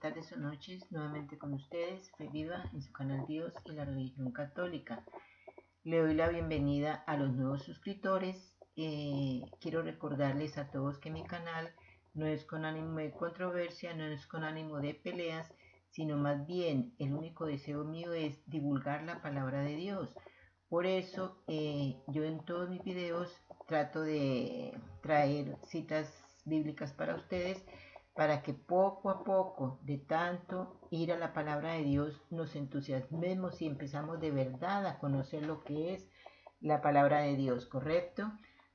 tardes o noches, nuevamente con ustedes, Fe Viva, en su canal Dios y la religión católica. Le doy la bienvenida a los nuevos suscriptores. Quiero recordarles a todos que mi canal no es con ánimo de controversia, no es con ánimo de peleas, sino más bien el único deseo mío es divulgar la palabra de Dios. Por eso yo en todos mis videos trato de traer citas bíblicas para ustedes, para que poco a poco, de tanto ir a la palabra de Dios, nos entusiasmemos y empezamos de verdad a conocer lo que es la palabra de Dios, ¿correcto?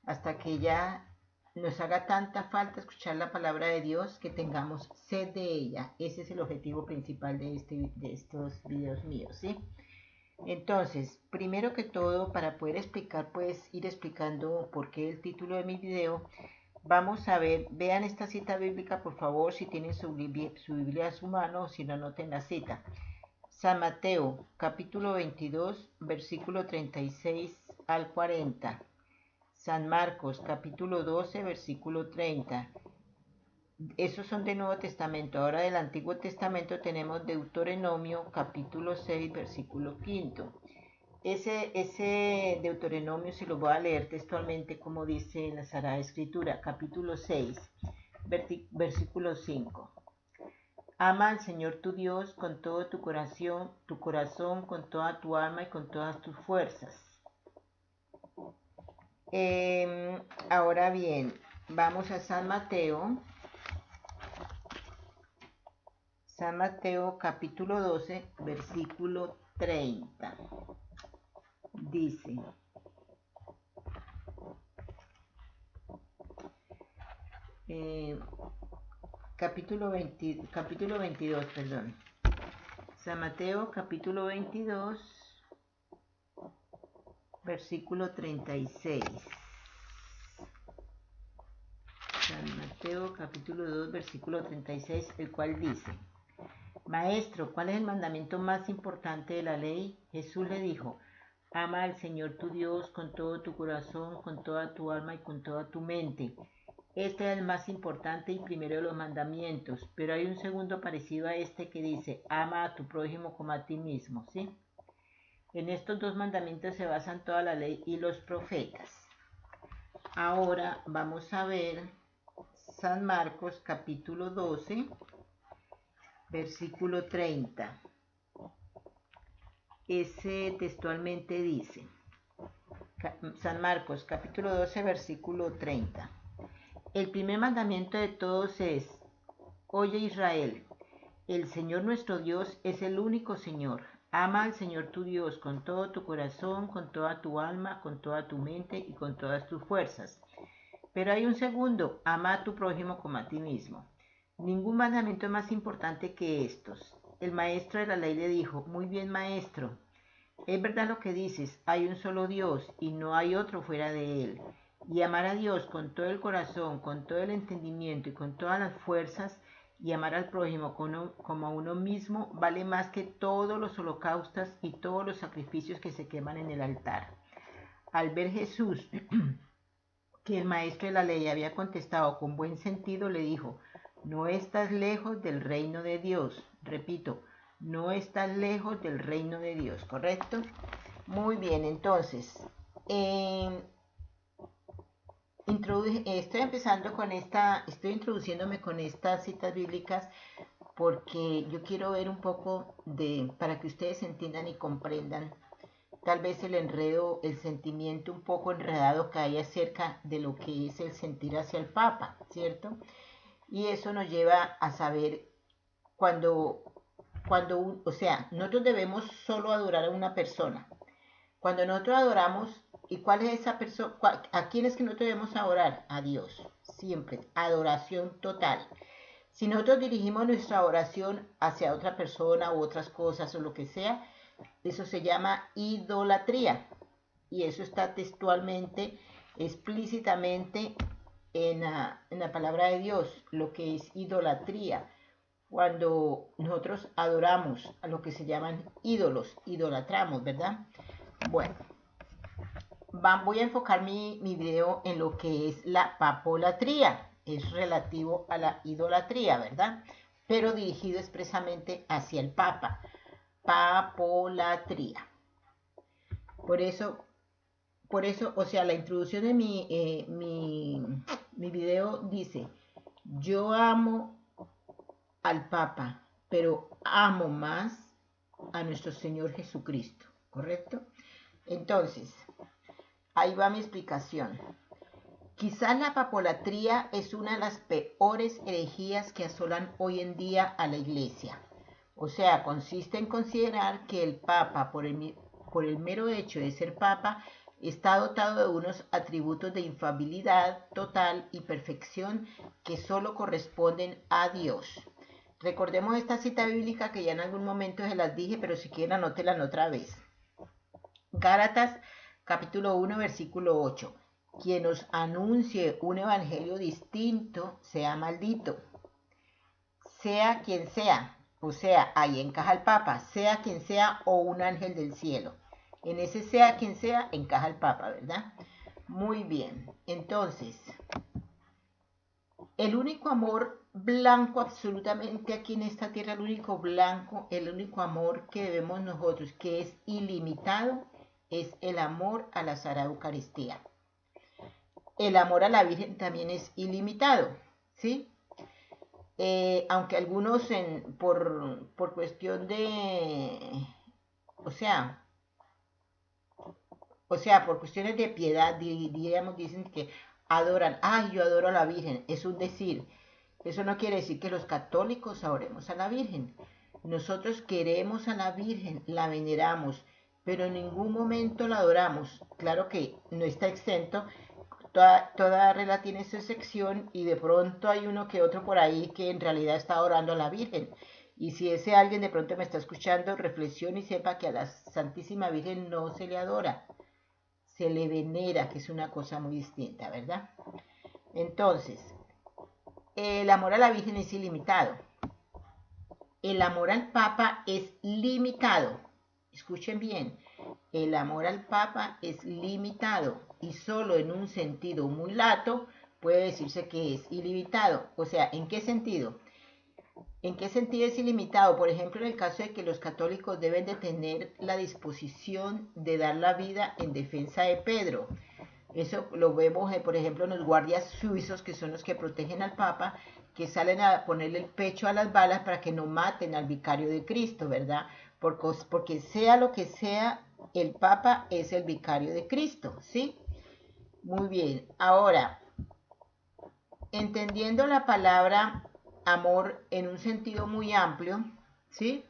Hasta que ya nos haga tanta falta escuchar la palabra de Dios que tengamos sed de ella. Ese es el objetivo principal de estos videos míos, ¿sí? Entonces, primero que todo, para poder explicar, pues ir explicando por qué el título de mi video, vamos a ver, vean esta cita bíblica por favor, si tienen su Biblia a su mano, o si no, anoten la cita. San Mateo, capítulo 22, versículo 36 al 40. San Marcos, capítulo 12, versículo 30. Esos son del Nuevo Testamento. Ahora del Antiguo Testamento tenemos Deuteronomio, capítulo 6, versículo 5. Ese Deuteronomio se lo voy a leer textualmente como dice en la Sagrada Escritura, capítulo 6, versículo 5. Ama al Señor tu Dios con todo tu corazón, con toda tu alma y con todas tus fuerzas. Ahora bien, vamos a San Mateo. San Mateo capítulo 12, versículo 30. Dice: capítulo 22, perdón. San Mateo capítulo 22, versículo 36. San Mateo capítulo 2, versículo 36, el cual dice: Maestro, ¿cuál es el mandamiento más importante de la ley? Jesús le dijo: ama al Señor tu Dios con todo tu corazón, con toda tu alma y con toda tu mente. Este es el más importante y primero de los mandamientos, pero hay un segundo parecido a este que dice: ama a tu prójimo como a ti mismo, ¿sí? En estos dos mandamientos se basan toda la ley y los profetas. Ahora vamos a ver San Marcos capítulo 12, versículo 30. Ese textualmente dice, San Marcos capítulo 12, versículo 30. El primer mandamiento de todos es: oye Israel, el Señor nuestro Dios es el único Señor. Ama al Señor tu Dios con todo tu corazón, con toda tu alma, con toda tu mente y con todas tus fuerzas. Pero hay un segundo: ama a tu prójimo como a ti mismo. Ningún mandamiento es más importante que estos. El maestro de la ley le dijo: muy bien, maestro, es verdad lo que dices, hay un solo Dios y no hay otro fuera de él. Y amar a Dios con todo el corazón, con todo el entendimiento y con todas las fuerzas, y amar al prójimo como a uno mismo, vale más que todos los holocaustos y todos los sacrificios que se queman en el altar. Al ver Jesús que el maestro de la ley había contestado con buen sentido, le dijo: no estás lejos del reino de Dios. Repito, no estás lejos del reino de Dios, ¿correcto? Muy bien, entonces, estoy introduciéndome con estas citas bíblicas porque yo quiero ver un poco para que ustedes entiendan y comprendan tal vez el enredo, el sentimiento un poco enredado que hay acerca de lo que es el sentir hacia el Papa, ¿cierto? Y eso nos lleva a saber o sea, nosotros debemos solo adorar a una persona. Cuando nosotros adoramos, ¿y cuál es esa persona? ¿A quién es que nosotros debemos adorar? A Dios, siempre, adoración total. Si nosotros dirigimos nuestra oración hacia otra persona u otras cosas o lo que sea, eso se llama idolatría. Y eso está textualmente, explícitamente en la palabra de Dios, lo que es idolatría. Cuando nosotros adoramos a lo que se llaman ídolos, idolatramos, ¿verdad? Bueno, voy a enfocar mi video en lo que es la papolatría. Es relativo a la idolatría, ¿verdad? pero dirigido expresamente hacia el Papa. Papolatría. Por eso, o sea, la introducción de mi video dice, yo amo al Papa, pero amo más a nuestro Señor Jesucristo, ¿correcto? Entonces, ahí va mi explicación. Quizás la papolatría es una de las peores herejías que asolan hoy en día a la Iglesia. O sea, consiste en considerar que el Papa, por el mero hecho de ser Papa, está dotado de unos atributos de infalibilidad total y perfección que solo corresponden a Dios. Recordemos esta cita bíblica que ya en algún momento se las dije, pero si quieren anótenla otra vez. Gálatas capítulo 1, versículo 8. Quien os anuncie un evangelio distinto sea maldito. Sea quien sea, o sea, ahí encaja el Papa, sea quien sea o un ángel del cielo. En ese sea quien sea encaja el Papa, ¿verdad? Muy bien, entonces, el único amor blanco absolutamente aquí en esta tierra, el único blanco, el único amor que debemos nosotros, que es ilimitado, es el amor a la Sagrada Eucaristía. El amor a la Virgen también es ilimitado, ¿sí? Aunque algunos por cuestión de, o sea, por cuestiones de piedad, diríamos, dicen que adoran, ay, yo adoro a la Virgen, es un decir. Eso no quiere decir que los católicos adoremos a la Virgen. Nosotros queremos a la Virgen, la veneramos, pero en ningún momento la adoramos. Claro que no está exento. Toda regla tiene su excepción y de pronto hay uno que otro por ahí que en realidad está adorando a la Virgen. Y si ese alguien de pronto me está escuchando, reflexione y sepa que a la Santísima Virgen no se le adora, se le venera, que es una cosa muy distinta, ¿verdad? Entonces, el amor a la Virgen es ilimitado. El amor al Papa es limitado. Escuchen bien, el amor al Papa es limitado y solo en un sentido muy lato puede decirse que es ilimitado. O sea, ¿en qué sentido? ¿En qué sentido es ilimitado? Por ejemplo, en el caso de que los católicos deben de tener la disposición de dar la vida en defensa de Pedro. Eso lo vemos, por ejemplo, en los guardias suizos, que son los que protegen al Papa, que salen a ponerle el pecho a las balas para que no maten al vicario de Cristo, ¿verdad? Porque sea lo que sea, el Papa es el vicario de Cristo, ¿sí? Muy bien. Ahora, entendiendo la palabra amor en un sentido muy amplio, ¿sí?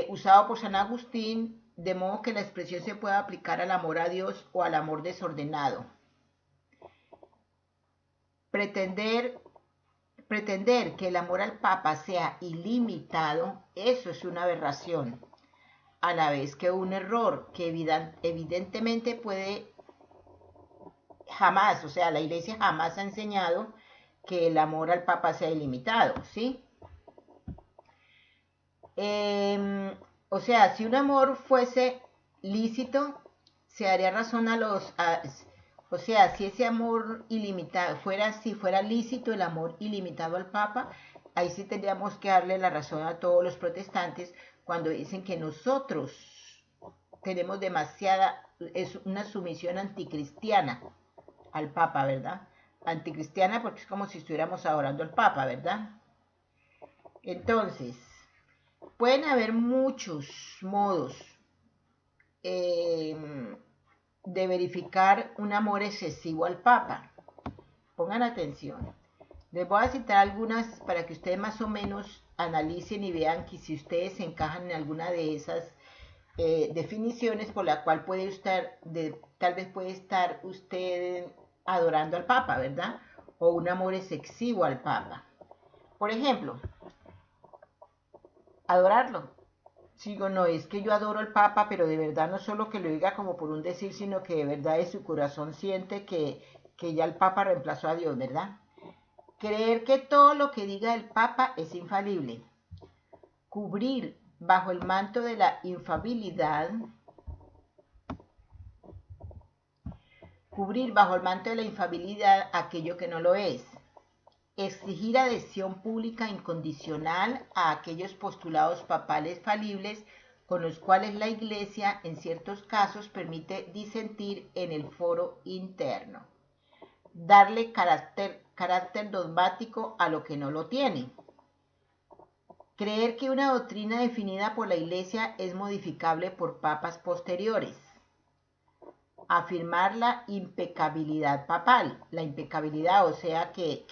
Usado por San Agustín, de modo que la expresión se pueda aplicar al amor a Dios o al amor desordenado. Pretender que el amor al Papa sea ilimitado, eso es una aberración, a la vez que un error que evidentemente puede jamás, o sea, la Iglesia jamás ha enseñado que el amor al Papa sea ilimitado, ¿sí? O sea, si un amor fuese lícito, se haría razón o sea, si ese amor ilimitado si fuera lícito el amor ilimitado al Papa, ahí sí tendríamos que darle la razón a todos los protestantes cuando dicen que nosotros tenemos es una sumisión anticristiana al Papa, ¿verdad? Anticristiana porque es como si estuviéramos adorando al Papa, ¿verdad? Entonces, pueden haber muchos modos de verificar un amor excesivo al Papa. Pongan atención. Les voy a citar algunas para que ustedes más o menos analicen y vean que si ustedes se encajan en alguna de esas definiciones por la cual tal vez puede estar usted adorando al Papa, ¿verdad? O un amor excesivo al Papa. Por ejemplo, adorarlo. Sigo, no es que yo adoro al Papa, pero de verdad no solo que lo diga como por un decir, sino que de verdad de su corazón siente que ya el Papa reemplazó a Dios, ¿verdad? Creer que todo lo que diga el Papa es infalible. Cubrir bajo el manto de la infalibilidad. Cubrir bajo el manto de la infalibilidad aquello que no lo es. exigir adhesión pública incondicional a aquellos postulados papales falibles con los cuales la Iglesia en ciertos casos permite disentir en el foro interno. Darle carácter dogmático a lo que no lo tiene. Creer que una doctrina definida por la Iglesia es modificable por papas posteriores. Afirmar la impecabilidad papal. La impecabilidad, o sea, que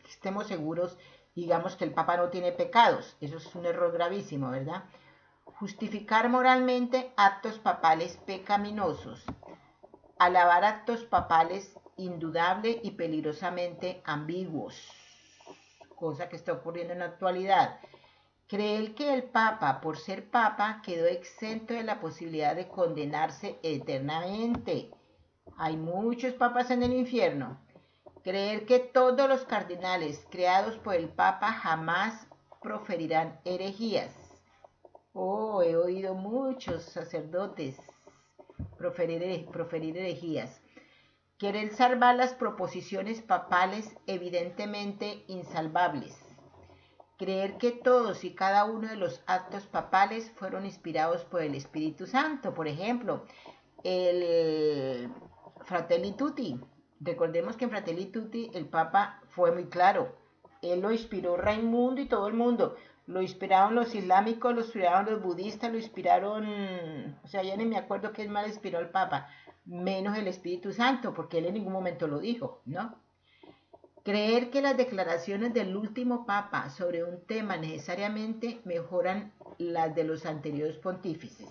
estemos seguros, digamos, que el papa no tiene pecados. Eso es un error gravísimo, ¿verdad? Justificar moralmente actos papales pecaminosos. Alabar actos papales indudable y peligrosamente ambiguos, cosa que está ocurriendo en la actualidad. Creer que el Papa, por ser Papa, quedó exento de la posibilidad de condenarse eternamente. Hay muchos papas en el infierno. Creer que todos los cardenales creados por el Papa jamás proferirán herejías. Oh, he oído muchos sacerdotes proferir herejías. Querer salvar las proposiciones papales evidentemente insalvables. Creer que todos y cada uno de los actos papales fueron inspirados por el Espíritu Santo. Por ejemplo, el Fratelli Tutti. Recordemos que en Fratelli Tutti el Papa fue muy claro. Él lo inspiró Raimundo y todo el mundo. Lo inspiraron los islámicos, lo inspiraron los budistas, lo inspiraron... O sea, ya ni me acuerdo qué más inspiró el Papa. Menos el Espíritu Santo, porque él en ningún momento lo dijo, ¿no? Creer que las declaraciones del último Papa sobre un tema necesariamente mejoran las de los anteriores pontífices.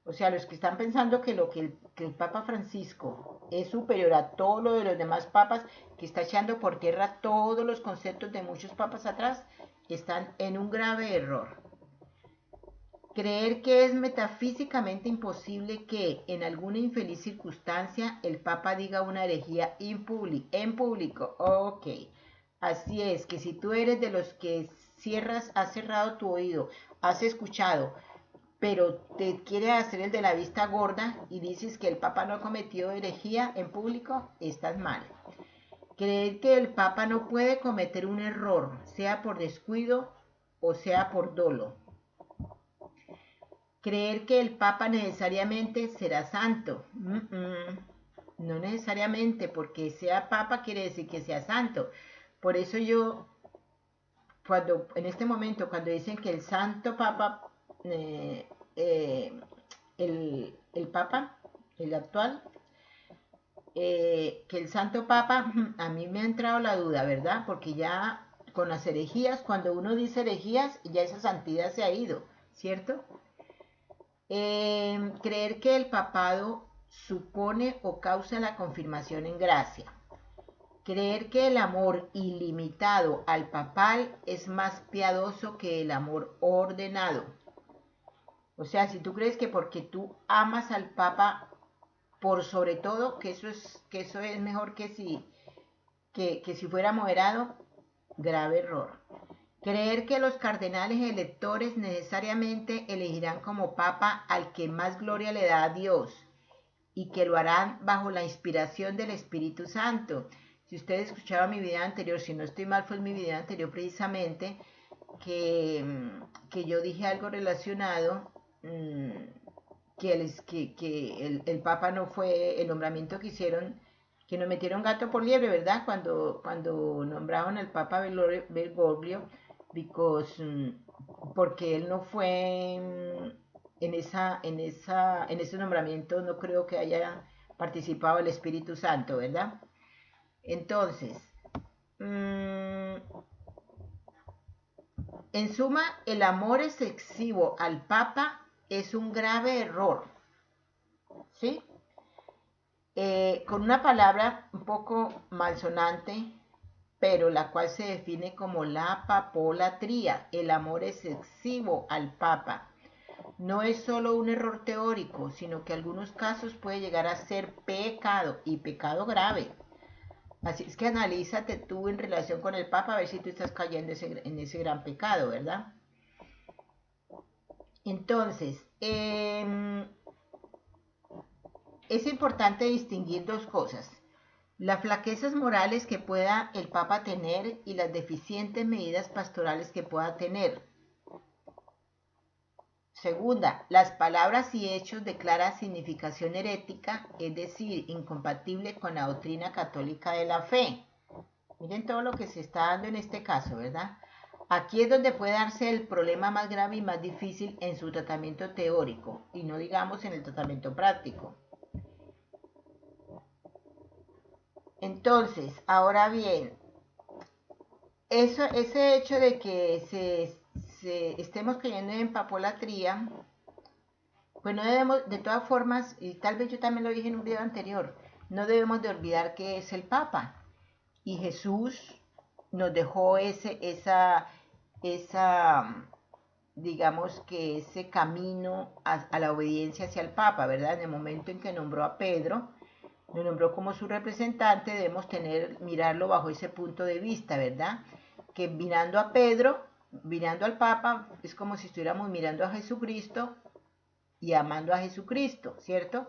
O sea, los que están pensando que el Papa Francisco es superior a todo lo de los demás papas, que está echando por tierra todos los conceptos de muchos papas atrás, están en un grave error. Creer que es metafísicamente imposible que, en alguna infeliz circunstancia, el Papa diga una herejía en público. Ok, así es, que si tú eres de los que has cerrado tu oído, has escuchado, pero te quieres hacer el de la vista gorda y dices que el Papa no ha cometido herejía en público, estás mal. Creer que el Papa no puede cometer un error, sea por descuido o sea por dolo. Creer que el Papa necesariamente será santo. No necesariamente, porque sea Papa quiere decir que sea santo. Por eso yo, en este momento, cuando dicen que el Santo Papa, el Papa, el actual, que el Santo Papa, a mí me ha entrado la duda, ¿verdad? Porque ya con las herejías, cuando uno dice herejías, ya esa santidad se ha ido, ¿cierto? Creer que el papado supone o causa la confirmación en gracia. Creer que el amor ilimitado al papal es más piadoso que el amor ordenado. O sea, si tú crees que porque tú amas al papa por sobre todo, que eso es mejor que si fuera moderado, grave error. Creer que los cardenales electores necesariamente elegirán como papa al que más gloria le da a Dios y que lo harán bajo la inspiración del Espíritu Santo. Si ustedes escucharon mi video anterior, si no estoy mal, fue en mi video anterior precisamente que yo dije algo relacionado, que el Papa no fue el nombramiento que hicieron, que nos metieron gato por liebre, ¿verdad? Cuando nombraron al Papa Bergoglio, porque él no fue en ese nombramiento, no creo que haya participado el Espíritu Santo, ¿verdad? Entonces, en suma, el amor excesivo al Papa es un grave error, ¿sí? Con una palabra un poco malsonante, pero la cual se define como la papolatría, el amor excesivo al Papa. No es solo un error teórico, sino que en algunos casos puede llegar a ser pecado, y pecado grave. Así es que analízate tú en relación con el Papa a ver si tú estás cayendo en ese gran pecado, ¿verdad? Entonces, es importante distinguir dos cosas. Las flaquezas morales que pueda el Papa tener y las deficientes medidas pastorales que pueda tener. Segunda, las palabras y hechos de clara significación herética, es decir, incompatible con la doctrina católica de la fe. Miren todo lo que se está dando en este caso, ¿verdad? Aquí es donde puede darse el problema más grave y más difícil en su tratamiento teórico, y no digamos en el tratamiento práctico. Entonces, ahora bien, ese hecho de que estemos cayendo en papolatría, pues no debemos, de todas formas, y tal vez yo también lo dije en un video anterior, no debemos de olvidar que es el Papa. Y Jesús nos dejó digamos que ese camino a la obediencia hacia el Papa, ¿verdad? En el momento en que nombró a Pedro, lo nombró como su representante, debemos mirarlo bajo ese punto de vista, ¿verdad? Que mirando a Pedro, mirando al Papa, es como si estuviéramos mirando a Jesucristo y amando a Jesucristo, ¿cierto?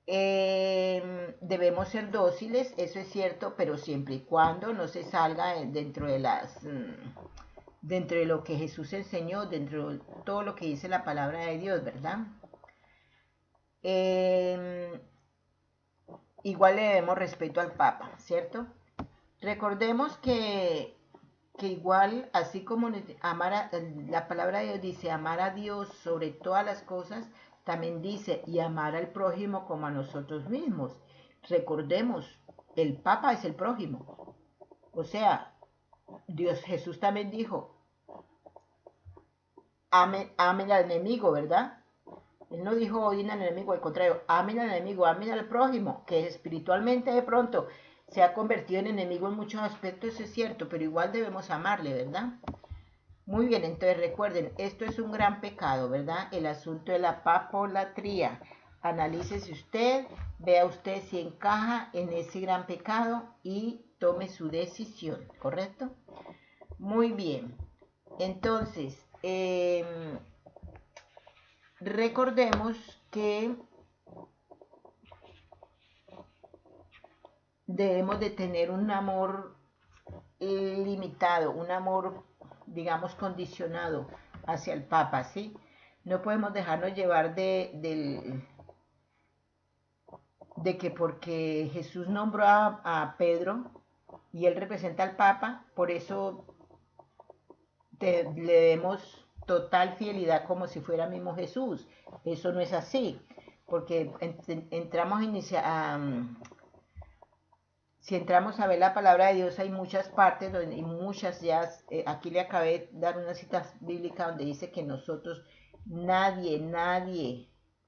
Debemos ser dóciles, eso es cierto, pero siempre y cuando no se salga dentro de lo que Jesús enseñó, dentro de todo lo que dice la palabra de Dios, ¿verdad? Igual le debemos respeto al Papa, ¿cierto? Recordemos que igual, así como la palabra de Dios dice amar a Dios sobre todas las cosas, también dice y amar al prójimo como a nosotros mismos. Recordemos, el Papa es el prójimo. O sea, Jesús también dijo, amen al enemigo, ¿verdad? Él no dijo odien al enemigo, al contrario, amen al enemigo, amen al prójimo, que espiritualmente de pronto se ha convertido en enemigo en muchos aspectos, eso es cierto, pero igual debemos amarle, ¿verdad? Muy bien, entonces recuerden, esto es un gran pecado, ¿verdad? El asunto de la papolatría. Analícese usted, vea usted si encaja en ese gran pecado y tome su decisión, ¿correcto? Muy bien, entonces, recordemos que debemos de tener un amor limitado, un amor, digamos, condicionado hacia el Papa, ¿sí? No podemos dejarnos llevar de que porque Jesús nombró a Pedro y él representa al Papa, por eso le demos total fidelidad como si fuera mismo Jesús. Eso no es así, porque entramos si entramos a ver la palabra de Dios, hay muchas partes y muchas ya, aquí le acabé de dar una cita bíblica donde dice que nosotros, nadie,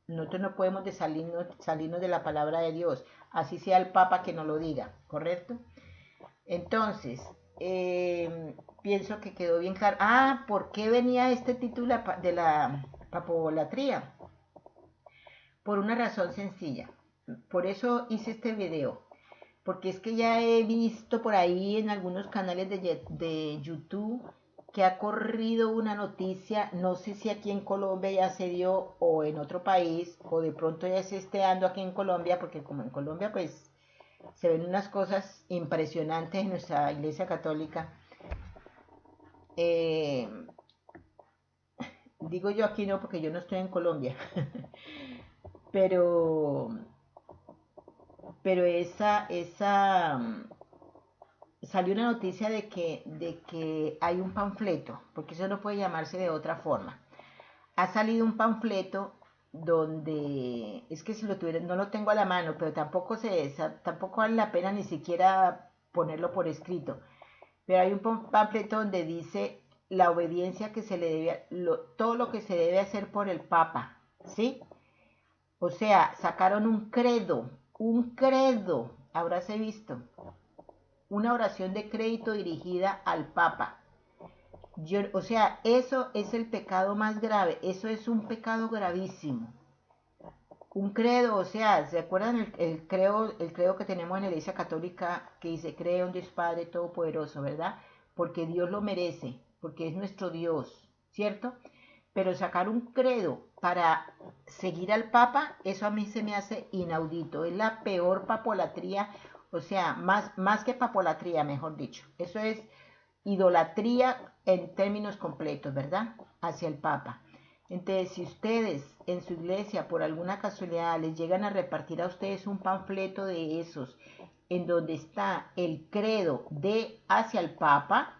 nosotros no podemos salirnos de la palabra de Dios, así sea el Papa que nos lo diga, ¿correcto? Entonces, pienso que quedó bien claro. ¿Por qué venía este título de la papolatría? Por una razón sencilla. Por eso hice este video. Porque es que ya he visto por ahí en algunos canales de YouTube que ha corrido una noticia, no sé si aquí en Colombia ya se dio o en otro país, o de pronto ya se esté dando aquí en Colombia, porque como en Colombia pues se ven unas cosas impresionantes en nuestra iglesia católica. Eh, Digo yo aquí no porque yo no estoy en Colombia, pero, pero salió una noticia de que hay un panfleto, porque eso no puede llamarse de otra forma. Ha salido un panfleto donde, es que si lo tuviera, no lo tengo a la mano, pero tampoco vale la pena ni siquiera ponerlo por escrito. Pero hay un panfleto donde dice la obediencia que se le debe, todo lo que se debe hacer por el Papa, ¿sí? O sea, sacaron un credo, habráse visto, una oración de crédito dirigida al Papa. O sea, eso es el pecado más grave, eso es un pecado gravísimo. Un credo, o sea, ¿se acuerdan el credo que tenemos en la Iglesia Católica que dice, cree en Dios Padre Todopoderoso, ¿verdad? Porque Dios lo merece, porque es nuestro Dios, ¿cierto? Pero sacar un credo para seguir al Papa, eso a mí se me hace inaudito, es la peor papolatría O sea, más que papolatría, mejor dicho. Eso es idolatría en términos completos, ¿verdad? Hacia el Papa. Entonces, si ustedes en su iglesia por alguna casualidad les llegan a repartir a ustedes un panfleto de esos en donde está el credo de hacia el Papa,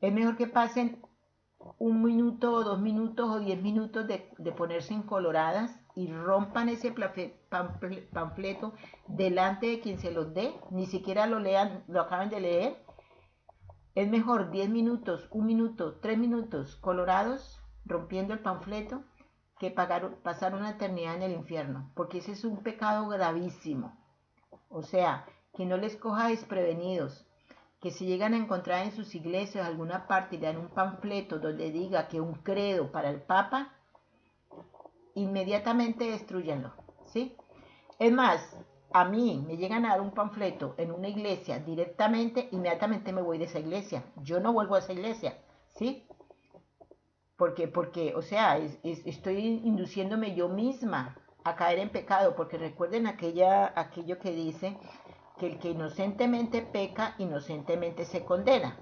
es mejor que pasen 1 minuto o 2 minutos o 10 minutos de ponerse en coloradas y rompan ese panfleto delante de quien se los dé, ni siquiera lo lean, lo acaben de leer. Es mejor 10 minutos, 1 minuto, 3 minutos colorados rompiendo el panfleto que pasar una eternidad en el infierno, porque ese es un pecado gravísimo. O sea, que no les coja desprevenidos, que si llegan a encontrar en sus iglesias alguna parte y dan un panfleto donde diga que un credo para el Papa, inmediatamente destruyanlo, ¿sí? Es más, a mí me llegan a dar un panfleto en una iglesia directamente, inmediatamente me voy de esa iglesia. Yo no vuelvo a esa iglesia, ¿sí? Porque o sea, estoy induciéndome yo misma a caer en pecado, porque recuerden aquello que dice que el que inocentemente peca, inocentemente se condena,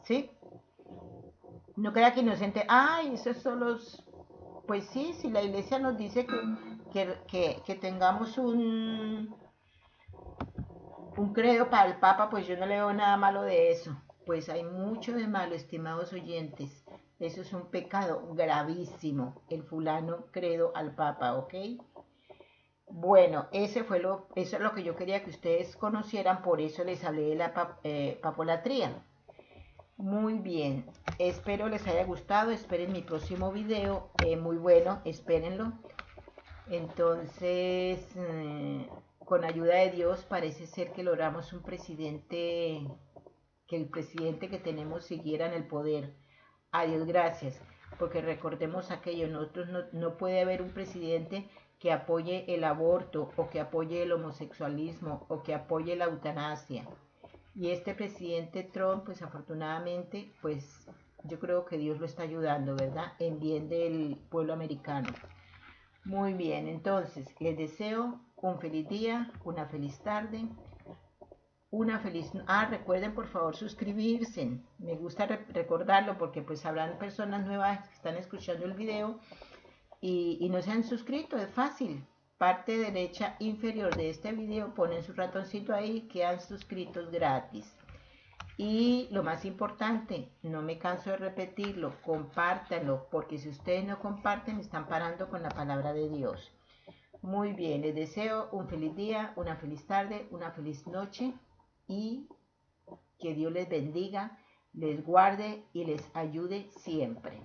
¿sí? No crea que inocente, ay, eso es solo, pues sí, si la iglesia nos dice que tengamos un credo para el Papa, pues yo no le veo nada malo de eso. Pues hay mucho de malo, estimados oyentes. Eso es un pecado gravísimo, el fulano credo al Papa, ¿ok? Bueno, eso es lo que yo quería que ustedes conocieran, por eso les hablé de la papolatría. Muy bien, espero les haya gustado, esperen mi próximo video, muy bueno, espérenlo. Entonces, con ayuda de Dios parece ser que logramos un presidente, que el presidente que tenemos siguiera en el poder. A Dios gracias, porque recordemos aquello, nosotros no puede haber un presidente que apoye el aborto o que apoye el homosexualismo o que apoye la eutanasia. Y este presidente Trump, pues afortunadamente, pues yo creo que Dios lo está ayudando, ¿verdad? En bien del pueblo americano. Muy bien, entonces les deseo un feliz día, una feliz tarde, una feliz... recuerden por favor suscribirse. Me gusta recordarlo porque pues habrán personas nuevas que están escuchando el video y no se han suscrito, es fácil. Parte derecha inferior de este video ponen su ratoncito ahí, quedan suscritos gratis. Y lo más importante, no me canso de repetirlo, compártanlo, porque si ustedes no comparten, están parando con la palabra de Dios. Muy bien, les deseo un feliz día, una feliz tarde, una feliz noche y que Dios les bendiga, les guarde y les ayude siempre.